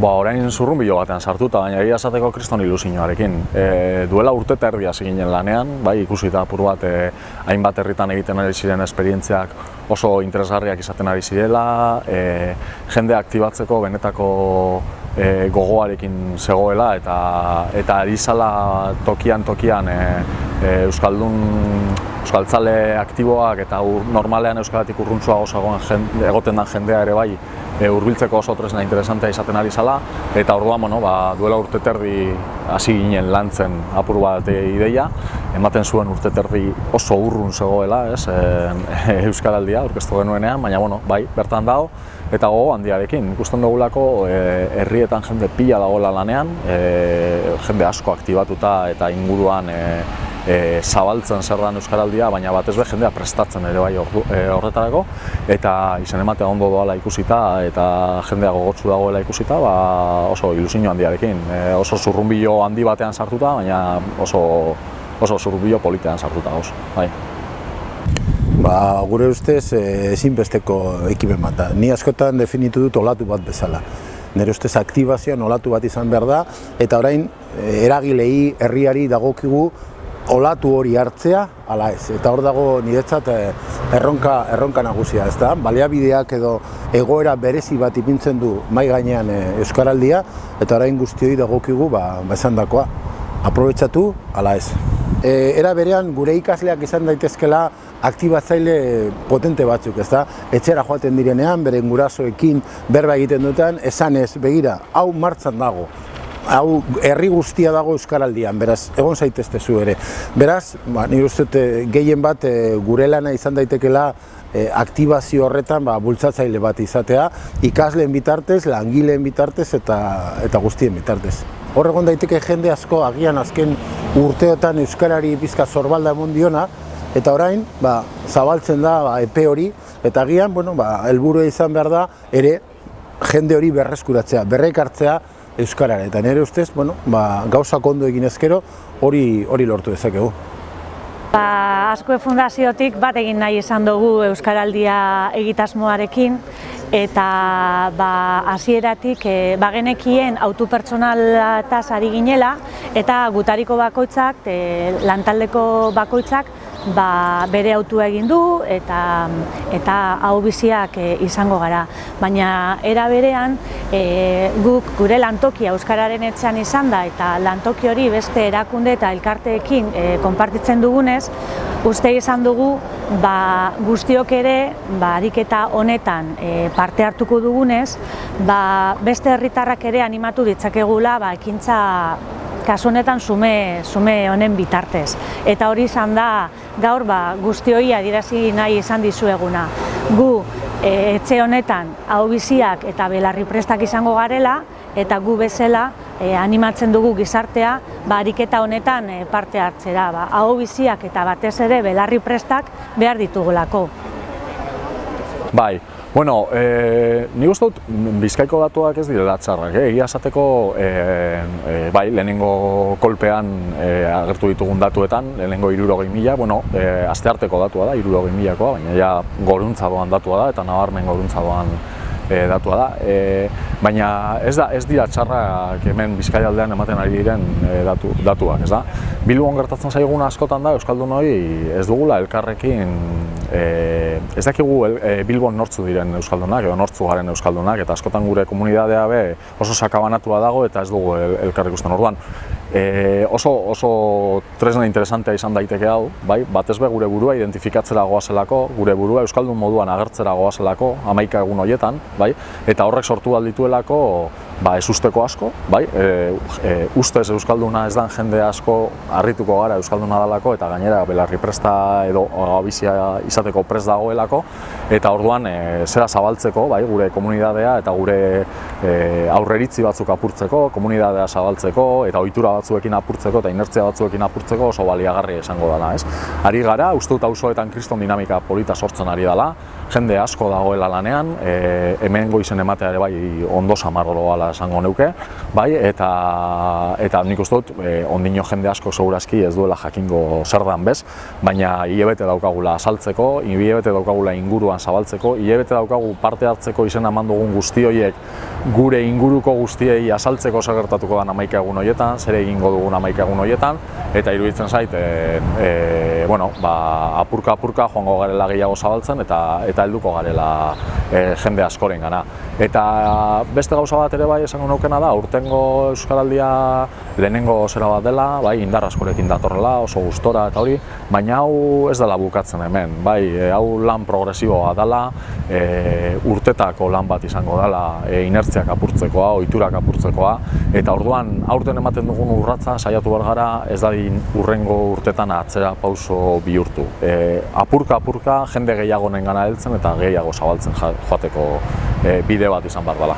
Orain zurrunbilo batean sartuta, baina egia esateko kriston ilusioarekin. Duela urte eta erdi hasi ginen lanean, bai ikusita apur bat hainbat herritan egiten ari ziren esperientziak oso interesgarriak izaten ari zirela, jende aktibatzeko benetako gogoarekin zegoela eta ari zala tokian euskaltzale aktiboak eta normalean euskaratik urruntzuago egoten den jendea ere bai hurbiltzeko oso tresna interesantea izaten ari zala, eta orduan duela urte terdi hasi ginen lantzen apur bat ideia, ematen zuen urte terdi oso urrun zegoela, euskaraldia aurkeztu genuenean, baina bai, bertan dago, eta gogo handiarekin. Ikusten dugulako herrietan jende pila dagoela lanean, jende asko aktibatuta eta inguruan zabaltzen zer den euskaraldia, baina batez be jendea prestatzen ere bai horretarako, eta izen ematea ondo doala ikusita eta jendea gogotsu dagoela ikusita, oso ilusio handiarekin. Oso zurrunbilo handi batean sartuta, baina oso zurrunbilo politean sartuta gauz. Bai. Gure ustez ezinbesteko ekimen bat da. Ni askotan definitu dut olatu bat bezala. Nire ustez aktibazioan olatu bat izan behar da, eta orain eragilei, herriari dagokigu olatu hori hartzea, ala ez. Eta hor dago niretzat erronka nagusia, ez da? Baliabideak edo egoera berezi bat ipintzen du mai gainean euskaraldia, eta orain guztioi dagokigu esandakoa. Aprobetxatu, ala ez. Era berean gure ikasleak izan daitezkela aktibatzaile potente batzuk, ez da? Etxera joaten direnean, beren gurasoekin berba egiten dutean, esanez, begira, hau martxan dago. Hau herri guztia dago euskaraldian, beraz, egon zaitezte zu ere. Beraz, nire uste gehien bat gure lana izan daitekela aktibazio horretan bultzatzaile bat izatea, ikasleen bitartez, langileen bitartez eta guztien bitartez. Hor egon daiteke jende asko agian azken urteotan euskarari pizka zorbalda emon diona, eta orain zabaltzen da epe hori, eta agian helburua izan behar da ere jende hori berreskuratzea, berrekartzea euskarara, eta nire ustez gauzak ondo egin ezkero hori lortu dezakegu. Azkue Fundaziotik bat egin nahi izan dugu euskaraldia egitasmoarekin, eta hasieratik bagenekien autu pertsonalataz ari ginela, eta gutariko bakoitzak, lantaldeko bakoitzak bere autua egin du eta hau biziak izango gara. Baina era berean guk gure lantokia euskararen etxean izan da eta lantoki hori beste erakunde eta elkarteekin konpartitzen dugunez, uste izan dugu guztiok ere ariketa honetan parte hartuko dugunez, beste herritarrak ere animatu ditzakegula ekintza kasu honetan sume honen bitartez. Eta hori izan da gaur guztioi adierazi nahi izan dizueguna. Gu etxe honetan ahaubiziak eta belarri prestak izango garela, eta gu bezala animatzen dugu gizartea ariketa honetan parte hartzera. Ahaubiziak eta batez ere belarri prestak behar ditugulako. Bai. Nik uste dut Bizkaiko datuak ez direla txarrak, egia esateko lehenengo kolpean agertu ditugun datuetan, lehenengo 60.000, astearteko datua da, 60.000koa, baina ja goruntza doan datua da, eta nabarmen goruntza doan datua da. Baina ez dira txarrak hemen Bizkaia aldean ematen ari diren datuak, ez da? Bilbon gertatzen zaiguna askotan da, euskaldunoi ez dugula elkarrekin, ez dakigu Bilbon nortzu diren euskaldunak edo nortzu garen euskaldunak, eta askotan gure komunitatea oso sakabanatua dago eta ez dugu elkar ikusten. Orduan, oso tresna interesantea izan daiteke hau, batez be gure burua identifikatzera goazelako, gure burua euskaldun moduan agertzera goazelako, 11 egun horietan, eta horrek sortu aldituelako ezusteko asko, ustez euskalduna ez dan jende asko harrituko gara euskalduna dalako, eta gainera belarri presta edo abizia izateko prest dagoelako, eta orduan zera zabaltzeko, gure komunitatea eta gure aurreritzi batzuk apurtzeko, komunitatea zabaltzeko, eta ohitura batzuekin apurtzeko eta inertzia batzuekin apurtzeko oso baliagarri esango dela, ez? Ari gara, uste dut auzoetan kriston dinamika polita sortzen ari dela, jende asko dagoela lanean, hemen goizen ematea ere ondo samarro doala dela esango neuke, bai, eta nik uste dut, ondino jende asko segurazki ez duela jakingo zer dan bez, baina hilabete daukagula azaltzeko, hilabete daukagula inguruan zabaltzeko, hilabete daukagu parte hartzeko izena eman dugun guzti horiek gure inguruko guztiei azaltzeko zer gertatuko den 11 egun horietan, zer egingo dugun 11 egun horietan, eta iruditzen zait, apurka joango garela gehiago zabaltzen eta helduko garela jende askoren gana. Eta beste gauza bat ere bai esango naukena da, aurtengo Euskaraldia lehenengo zera bat dela, bai, indar askorekin datorrela, oso gustora eta hori, baina hau ez dela bukatzen hemen, bai, hau lan progresiboa dela, urtetako lan bat izango dela, inertziak apurtzekoa, ohiturak apurtzekoa, eta orduan aurten ematen dugun urratsa saiatu behar gara ez dadin hurrengo urtetan atzera pauso bihurtu. Apurka jende gehiagonengana heltzen eta gehiago zabaltzen joateko bide bat izan behar dela.